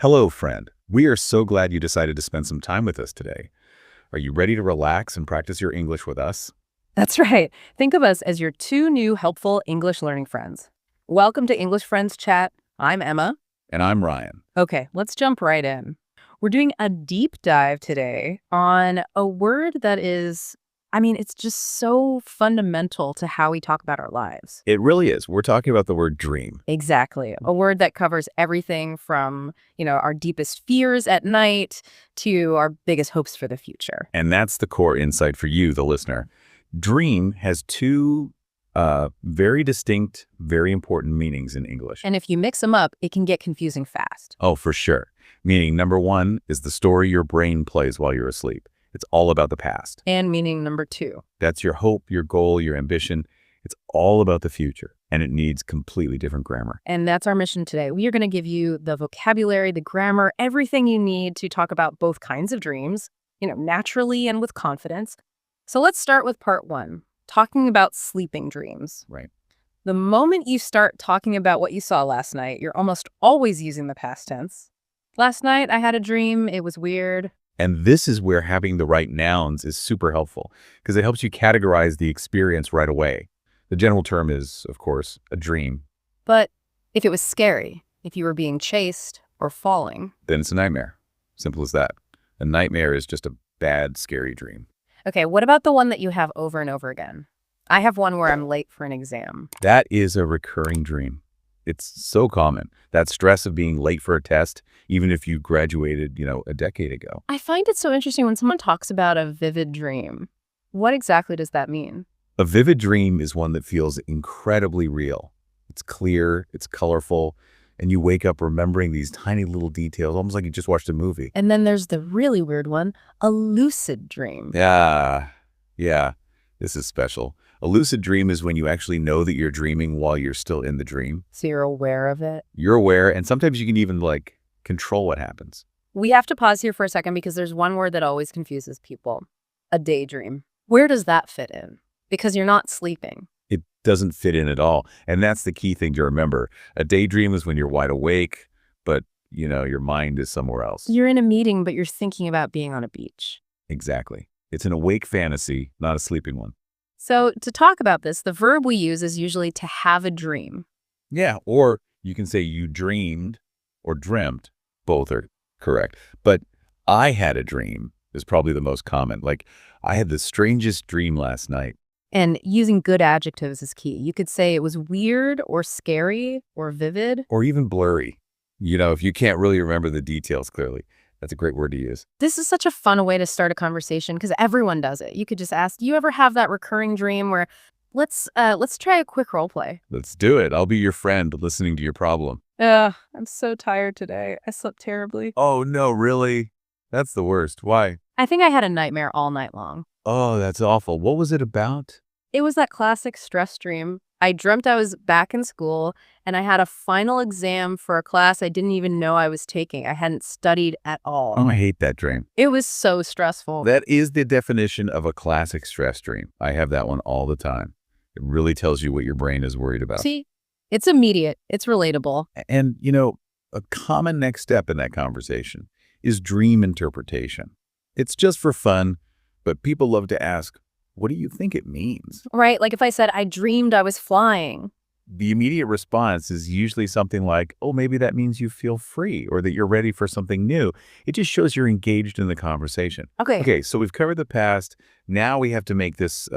Hello, friend. We are so glad you decided to spend some time with us today. Are you ready to relax and practice your English with us? That's right. Think of us as your two new helpful English learning friends. Welcome to English Friends Chat. I'm Emma. And I'm Ryan. Okay, let's jump right in. We're doing a deep dive today on a word that it's just so fundamental to how we talk about our lives. It really is. We're talking about the word dream. Exactly. A word that covers everything from, our deepest fears at night to our biggest hopes for the future. And that's the core insight for you, the listener. Dream has two very distinct, very important meanings in English. And if you mix them up, it can get confusing fast. Oh, for sure. Meaning number one is the story your brain plays while you're asleep. It's all about the past. And meaning number two. That's your hope, your goal, your ambition. It's all about the future, and it needs completely different grammar. And that's our mission today. We are going to give you the vocabulary, the grammar, everything you need to talk about both kinds of dreams, naturally and with confidence. So let's start with part one, talking about sleeping dreams. Right. The moment you start talking about what you saw last night, you're almost always using the past tense. Last night, I had a dream. It was weird. And this is where having the right nouns is super helpful because it helps you categorize the experience right away. The general term is, of course, a dream. But if it was scary, if you were being chased or falling, Then it's a nightmare. Simple as that. A nightmare is just a bad, scary dream. okay, what about the one that you have over and over again? I have one where I'm late for an exam. That is a recurring dream. It's so common. That stress of being late for a test, even if you graduated, a decade ago. I find it so interesting when someone talks about a vivid dream. What exactly does that mean? A vivid dream is one that feels incredibly real. It's clear, it's colorful, and you wake up remembering these tiny little details, almost like you just watched a movie. And then there's the really weird one, a lucid dream. Yeah, this is special. A lucid dream is when you actually know that you're dreaming while you're still in the dream. So you're aware of it. You're aware, and sometimes you can even, control what happens. We have to pause here for a second because there's one word that always confuses people, a daydream. Where does that fit in? Because you're not sleeping. It doesn't fit in at all, and that's the key thing to remember. A daydream is when you're wide awake, but, your mind is somewhere else. You're in a meeting, but you're thinking about being on a beach. Exactly. It's an awake fantasy, not a sleeping one. So to talk about this, the verb we use is usually to have a dream. Yeah, or you can say you dreamed or dreamt. Both are correct. But I had a dream is probably the most common. I had the strangest dream last night. And using good adjectives is key. You could say it was weird or scary or vivid. Or even blurry. If you can't really remember the details clearly. That's a great word to use. This is such a fun way to start a conversation because everyone does it. You could just ask, do you ever have that recurring dream where let's try a quick role play. Let's do it. I'll be your friend listening to your problem. I'm so tired today. I slept terribly. Oh, no, really? That's the worst. Why? I think I had a nightmare all night long. Oh, that's awful. What was it about? It was that classic stress dream. I dreamt I was back in school and I had a final exam for a class I didn't even know I was taking. I hadn't studied at all. Oh, I hate that dream. It was so stressful. That is the definition of a classic stress dream. I have that one all the time. It really tells you what your brain is worried about. See, it's immediate. It's relatable. And, a common next step in that conversation is dream interpretation. It's just for fun, but people love to ask, what do you think it means? Right? Like if I said, I dreamed I was flying. The immediate response is usually something like, oh, maybe that means you feel free or that you're ready for something new. It just shows you're engaged in the conversation. Okay, so we've covered the past. Now we have to make this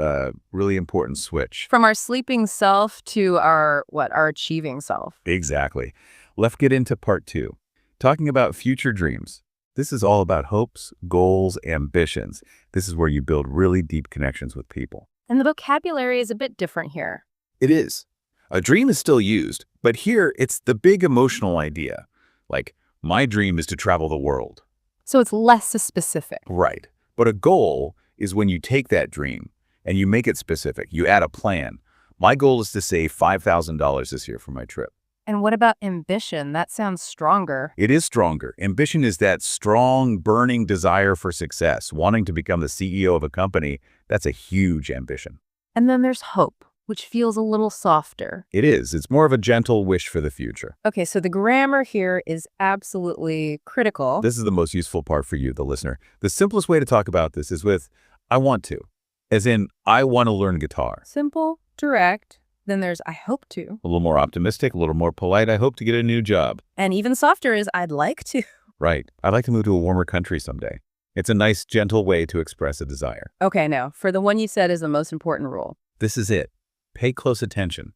really important switch. From our sleeping self to our achieving self. Exactly. Let's get into part two, talking about future dreams. This is all about hopes, goals, ambitions. This is where you build really deep connections with people. And the vocabulary is a bit different here. It is. A dream is still used, but here it's the big emotional idea. Like, my dream is to travel the world. So it's less specific. Right. But a goal is when you take that dream and you make it specific. You add a plan. My goal is to save $5,000 this year for my trip. And what about ambition? That sounds stronger. It is stronger. Ambition is that strong, burning desire for success, wanting to become the CEO of a company. That's a huge ambition. And then there's hope. which feels a little softer. It is. It's more of a gentle wish for the future. Okay, so the grammar here is absolutely critical. This is the most useful part for you, the listener. The simplest way to talk about this is with, I want to. As in, I want to learn guitar. Simple, direct. Then there's I hope to. A little more optimistic, a little more polite. I hope to get a new job. And even softer is I'd like to. Right. I'd like to move to a warmer country someday. It's a nice, gentle way to express a desire. Okay, now, for the one you said is the most important rule. This is it. Pay close attention.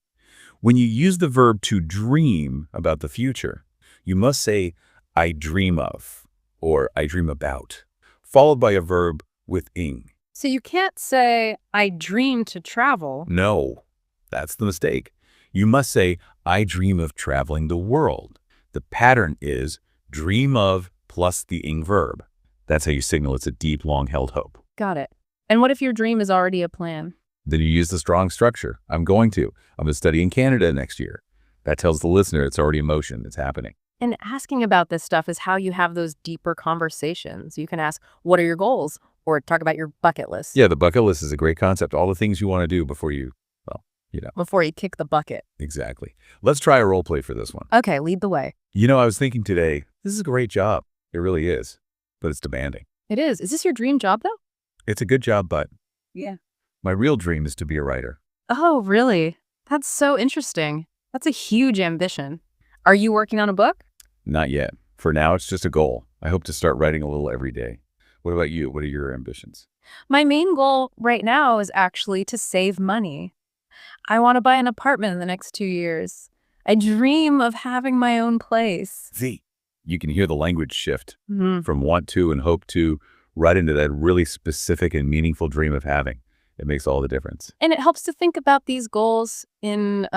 When you use the verb to dream about the future, you must say, I dream of, or I dream about, followed by a verb with ing. So you can't say, I dream to travel. No, that's the mistake. You must say, I dream of traveling the world. The pattern is dream of plus the ing verb. That's how you signal it's a deep, long-held hope. Got it. And what if your dream is already a plan? Then you use the strong structure. I'm going to study in Canada next year. That tells the listener it's already in motion. It's happening. And asking about this stuff is how you have those deeper conversations. You can ask, what are your goals? Or talk about your bucket list. Yeah, the bucket list is a great concept. All the things you want to do before you, Before you kick the bucket. Exactly. Let's try a role play for this one. Okay, lead the way. I was thinking today, this is a great job. It really is. But it's demanding. It is. Is this your dream job, though? It's a good job, but Yeah. my real dream is to be a writer. Oh, really? That's so interesting. That's a huge ambition. Are you working on a book? Not yet. For now, it's just a goal. I hope to start writing a little every day. What about you? What are your ambitions? My main goal right now is actually to save money. I want to buy an apartment in the next 2 years. I dream of having my own place. See, you can hear the language shift Mm-hmm. from want to and hope to right into that really specific and meaningful dream of having. It makes all the difference. And it helps to think about these goals in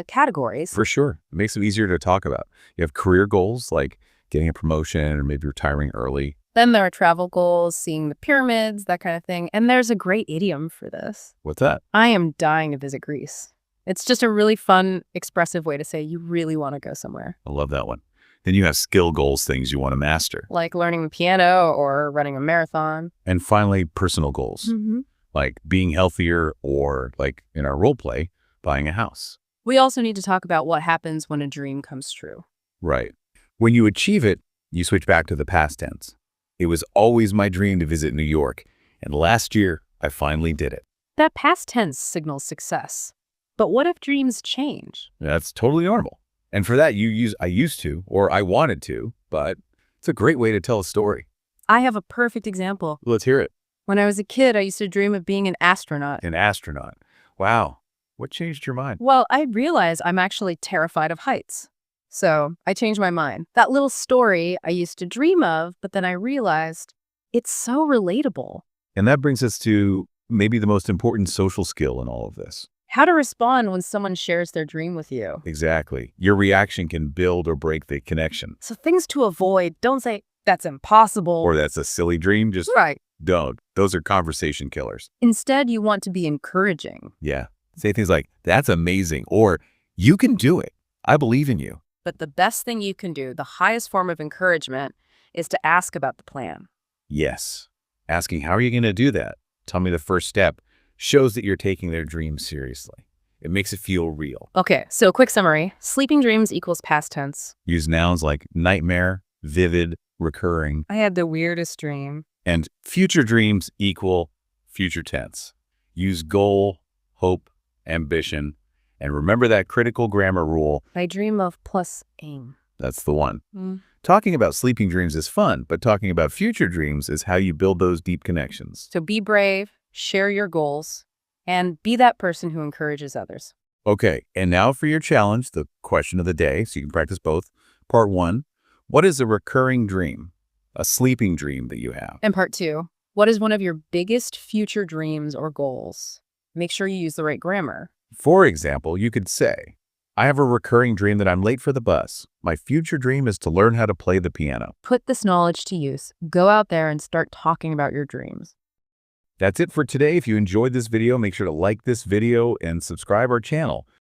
categories. For sure. It makes them easier to talk about. You have career goals like getting a promotion or maybe retiring early. Then there are travel goals, seeing the pyramids, that kind of thing. And there's a great idiom for this. What's that? I am dying to visit Greece. It's just a really fun, expressive way to say you really want to go somewhere. I love that one. Then you have skill goals, things you want to master. Like learning the piano or running a marathon. And finally, personal goals, like being healthier or, like in our role play, buying a house. We also need to talk about what happens when a dream comes true. Right. When you achieve it, you switch back to the past tense. It was always my dream to visit New York, and last year, I finally did it. That past tense signals success. But what if dreams change? That's totally normal. And for that, you use I used to or I wanted to, but it's a great way to tell a story. I have a perfect example. Let's hear it. When I was a kid, I used to dream of being an astronaut. An astronaut. Wow. What changed your mind? Well, I realized I'm actually terrified of heights. So I changed my mind. That little story I used to dream of, but then I realized it's so relatable. And that brings us to maybe the most important social skill in all of this. How to respond when someone shares their dream with you. Exactly. Your reaction can build or break the connection. So things to avoid, don't say, that's impossible. Or that's a silly dream. Just Right. don't. Those are conversation killers. Instead, you want to be encouraging. Yeah. Say things like, that's amazing. Or you can do it. I believe in you. But the best thing you can do, the highest form of encouragement, is to ask about the plan. Yes. Asking, how are you going to do that? Tell me the first step. Shows that you're taking their dreams seriously. It makes it feel real. Okay, so quick summary. Sleeping dreams equals past tense. Use nouns like nightmare, vivid, recurring, I had the weirdest dream. and future dreams equal future tense. Use goal, hope, ambition, and remember that critical grammar rule. I dream of plus aim. That's the one. Talking about sleeping dreams is fun, but talking about future dreams is how you build those deep connections. So be brave, share your goals, and be that person who encourages others. Okay, and now for your challenge, the question of the day, so you can practice both. Part 1, what is a recurring dream, a sleeping dream that you have? And part 2, what is one of your biggest future dreams or goals? Make sure you use the right grammar. For example, you could say, I have a recurring dream that I'm late for the bus. My future dream is to learn how to play the piano. Put this knowledge to use. Go out there and start talking about your dreams. That's it for today. If you enjoyed this video, make sure to like this video and subscribe our channel.